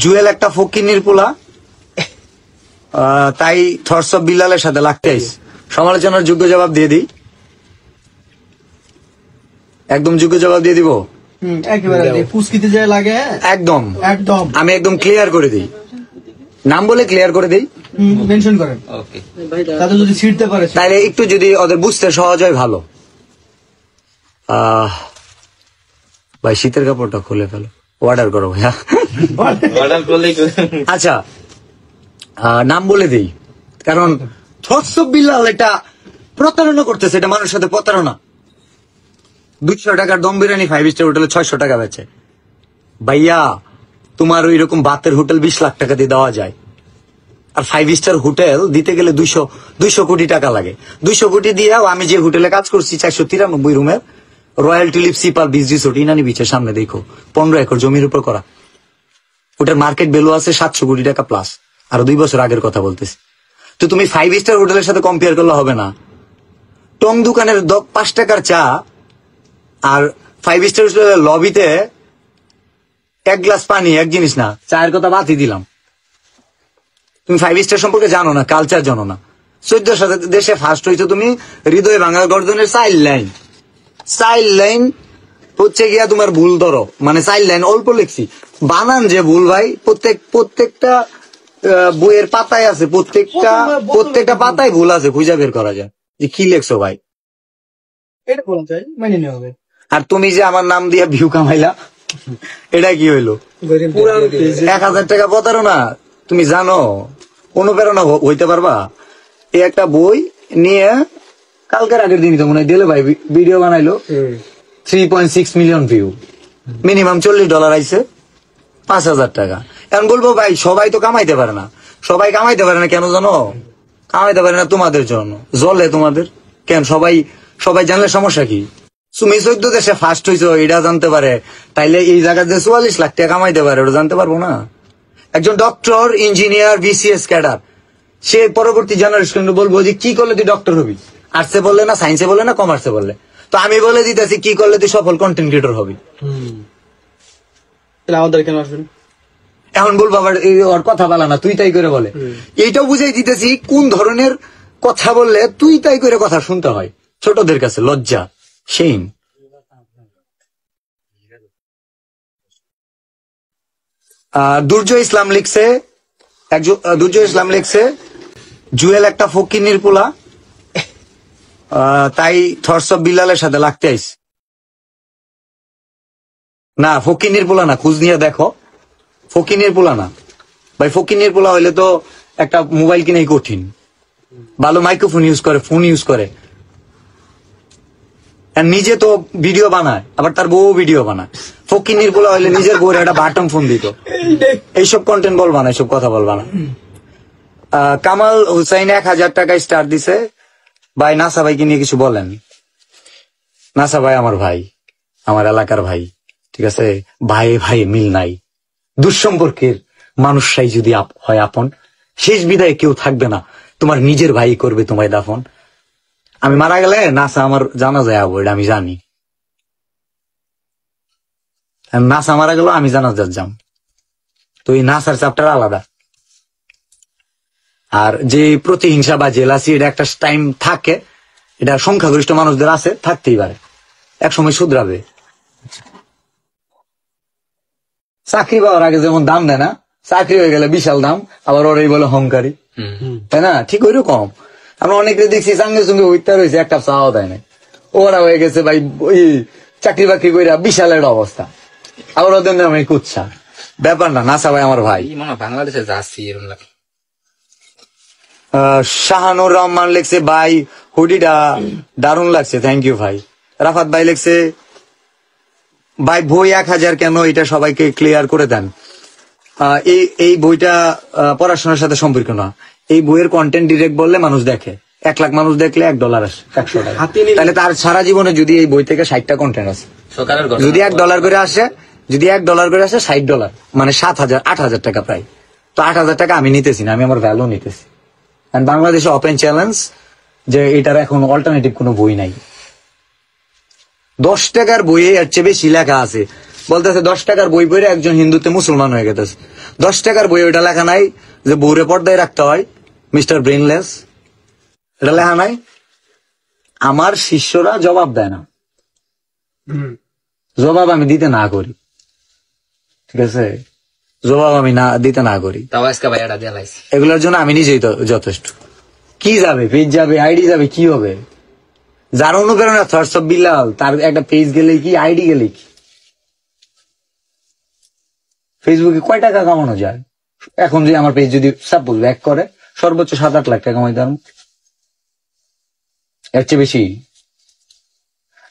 জুয়েল একটা ফকিন্নির পোলা, তাই থটস অফ বিল্লালের সাথে লাগতে আইস। সমালোচনার যোগ্য জবাব দিয়ে দিই, একদম যোগ্য জবাব দিয়ে দিব, একদম একদম আমি একদম ক্লিয়ার করে দিই, নাম বলে ক্লিয়ার করে দিই, মেনশন করেন। তাদের যদি ছিড়তে পারে তাহলে একটু যদি ওদের বুঝতে সহজ হয় ভালো। ভাই শীতের কাপড়টা খুলে ফেলো, অর্ডার করো ভাইয়া। আচ্ছা নাম বলে দিই, কারণ থটস অফ বিল্লাল এটা প্রতারণা করতেছে, এটা মানুষের সাথে প্রতারণা। 200 টাকার দম বিরিয়ানি 5 স্টার হোটেলে 600 টাকা বেচে। ভাইয়া তোমার ওই রকম বাতের হোটেল 20 লাখ টাকা দিয়ে দেওয়া যায়, আর 5 স্টার হোটেল দিতে গেলে 200 কোটি টাকা লাগে। 200 কোটি দিয়ে আমি যে হোটেলে কাজ করছি 493 রুমের royal tulip sipper beach resort Inani বিচের সামনে, দেখো 15 একর জমির উপর করা, ওটার মার্কেট ভ্যালু আছে 700 কোটি টাকা প্লাস। আরো 2 বছর আগের কথা বলতেছি। তো তুমি 5 স্টার হোটেলের সাথে কম্পেয়ার করলে হবে না। টং দোকানের 5 টাকার চা আর 5 স্টার হোটেলের লবিতে 1 গ্লাস পানি এক জিনিস না। চায়ের কথা বাদই দিলাম, তুমি 5 স্টার সম্পর্কে জানো না, কালচার জানো না। 14 সাথে দেশে ফার্স্ট হয়েছে তুমি হৃদয় ভাঙা গর্জনের চাইল্ড লাইন হচ্ছে গিয়া তোমার ভুল ধরো, মানে চাইল্ড লাইন অল্প লিখছি, বানান যে ভুল ভাই। প্রত্যেকটা বইয়ের পাতায় আছে, প্রত্যেকটা পাতায় ভুল আছে, খুঁজে বের করা যায় যে কি লেখছো ভাই। এটা বলা যায়, মেনে নেওয়া হবে। আর তুমি যে আমার নাম দিয়ে ভিউ কামাইলা, এটা কি হইলো? 1000 টাকা প্রতারণা। তুমি জানো অনুপ্রেরণা হইতে পারবা? এই একটা বই নিয়ে কালকের আগের দিনই তো মনে হয় দিলে ভাই ভিডিও বানাইলো, 3.6 মিলিয়ন ভিউ, মিনিমাম $40 আইছে, 5000 টাকা। এখন বলবো ভাই সবাই তো কামাইতে পারে না, সবাই কামাইতে পারে না কেন জানো? কামাইতে পারে না তোমাদের জন্য, জলে তোমাদের কেন? সবাই জানলে সমস্যা কি? তুমি 14 দেশে ফার্স্ট হইছো এটা জানতে পারে, তাইলে এই জায়গায় যে 44 লাখ টাকা কামাইতে পারে ওটা জানতে পারবো না? একজন ডক্টর, ইঞ্জিনিয়ার, বিসিএস ক্যাডার, সে পরবর্তী জেনারেশন বলবো যে কি করলে তুই ডক্টর হবি, আর্টসে বললে না, সায়েন্সে বললে না, কমার্সে বললে। তো আমি বলে দিতেছি কি করলে তুই সফল কন্টেন্ট ক্রিয়েটর হবি। আমাদের কেন আসবেন? এখন বলবো আবার ওর কথা বলা না, তুই তাই করে বলে। এইটাও বুঝাই দিতেছি কোন ধরনের কথা বললে তুই তাই করে কথা শুনতে হয়। ছোটদের কাছে লজ্জা, সেইম। দুর্জয় ইসলাম লিখছে জুয়েল একটা ফকিন্নির পোলা, তাই থটস অফ বিল্লালের সাথে লাগতে আইস। না ফকিন্নির পোলা না, খুঁজ নিয়ে দেখো, ফকিন্নির পোলা না ভাই। ফকিন্নির পোলা হইলে তো একটা মোবাইল কিনাই কঠিন, ভালো মাইক্রোফোন ইউজ করে, ফোন ইউজ করে, নিজে তো ভিডিও বানায়, আবার তার বউ ভিডিও বানায়। ফকিন্নির পোলা হইলে নিজের বউর একটা বাটন ফোন দিত। এইসব কন্টেন্ট বলবা না, এইসব কথা বলবা না। কামাল হুসাইন 1000 টাকা স্টার দিছে। ভাই নাসা ভাইকে নিয়ে কিছু বলেন। নাসা ভাই আমার ভাই, আমার এলাকার ভাই, ঠিক আছে? ভাই ভাই মিল নাই, দুঃসম্পর্কের মানুষরাই যদি হয় আপন, শেষ বিদায় কেউ থাকবে না, তোমার নিজের ভাই করবে তোমায় দাফন। আমি মারা গেলে নাসা আমার জানা যায় আবো, এটা আমি জানি। নাসা মারা গেল আমি জানাজার যাম, তো এই নাসার চ্যাপ্টার আলাদা। আর যে প্রতিহিংসা বা জেলাসি, এটা একটা টাইম থাকে, এটা সংখ্যাগরিষ্ঠ মানুষদের আছে, থাকতেই পারে, এক সময় শুধরাবে। চাকরি পাওয়ার আগে যেমন দাম দেয় না, চাকরি হয়ে গেলে বিশাল দাম, আবার ওরাই বলে হংকারী, তাই না? ঠিক ওই রকম আমরা অনেকে দেখছি সঙ্গে সঙ্গে হইতে রয়েছে, একটা চাও দেয় না, ওরা হয়ে গেছে ভাই ওই চাকরি বাকরি করে বিশাল একটা অবস্থা, আবার ওদের নামে কুচ্ছা। ব্যাপার না, নাসা ভাই আমার ভাই। বাংলাদেশে যাচ্ছি এরকম লাগে। শাহানুর রহমান লেখছে ভাই হুডিটা দারুণ লাগছে, থ্যাংক ইউ ভাই। রাফাত ভাই লেখছে ভাই বই 1000 কেন, এটা সবাইকে ক্লিয়ার করে দেন। এই বইটা পড়াশোনার সাথে সম্পর্ক না, এই বইয়ের কন্টেন্ট ডিরেক্ট বললে মানুষ দেখে, 1 লাখ মানুষ দেখলে $1 আসে, 100 টাকা। তাহলে তার সারা জীবনে যদি এই বই থেকে 60টা কন্টেন্ট আছে, যদি $1 করে আসে, $60, মানে 8,000 টাকা প্রায়। তো 8,000 টাকা আমি নিতেছি না, আমি আমার ভ্যালু নিতেছি। বাংলাদেশে ওপেন চ্যালেঞ্জ যে এটার এখন অল্টারনেটিভ কোনো বই নাই। 10 টাকার বইয়ে এর চেয়ে বেশি লেখা আছে, বলতেছে 10 টাকার বই পড়ে একজন হিন্দুতে মুসলমান হয়ে গেছে। 10 টাকার বই ওইটা লেখা নাই যে বউরে পর্দায় রাখতে হয়, মিস্টার ব্রেনলেস, এটা লেখা নাই। আমার শিষ্যরা জবাব দেয় না, জবাব আমি দিতে না করি, ঠিক আছে, জবাব আমি দিতে না করি। তাও আজকে ভাইয়াটা দিয়ে লাইছি। এগুলোর জন্য আমি নিজেই যথেষ্ট। কি যাবে, পেজ যাবে, আইডি যাবে, কি হবে? যার অনুপ্রেরণা থটস অফ বিল্লাল, তার একটা পেজ গেলে কি, আইডি গেলে কি? ফেসবুকে কয় টাকা কামানো যায়? এখন যে আমার পেজ যদি সাপোজ ব্যাক করে, সর্বোচ্চ 7-8 লাখ টাকা কামাইতাম, এর চেয়ে বেশি।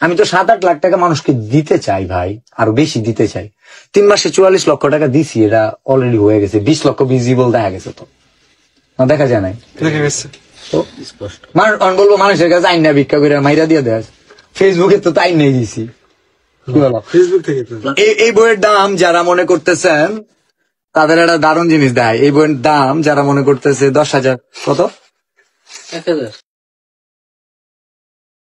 আমি তো 7-8 লাখ টাকা মানুষকে দিতে চাই ভাই, আরো বেশি দিতে চাই। 3 মাসে 44 লক্ষ টাকা দিছি, এটা অলরেডি হয়ে গেছে। 20 লক্ষ ভিজিবল দেখা গেছে, তো না দেখা যায় নাই? দেখা গেছে স্পষ্ট। আমি বলবো মানুষের কাছে আইন না ভিক্ষা করে মাইরা দিয়ে দেয়। ফেসবুকে তো তাই নেই দিছি। কি বলো? ফেসবুক থেকে তো এই বইয়ের দাম যারা মনে করতেছেন, তাদের একটা দারুণ জিনিস দেয়। এই বইয়ের দাম যারা মনে করতেছে 10,000, কত? 1000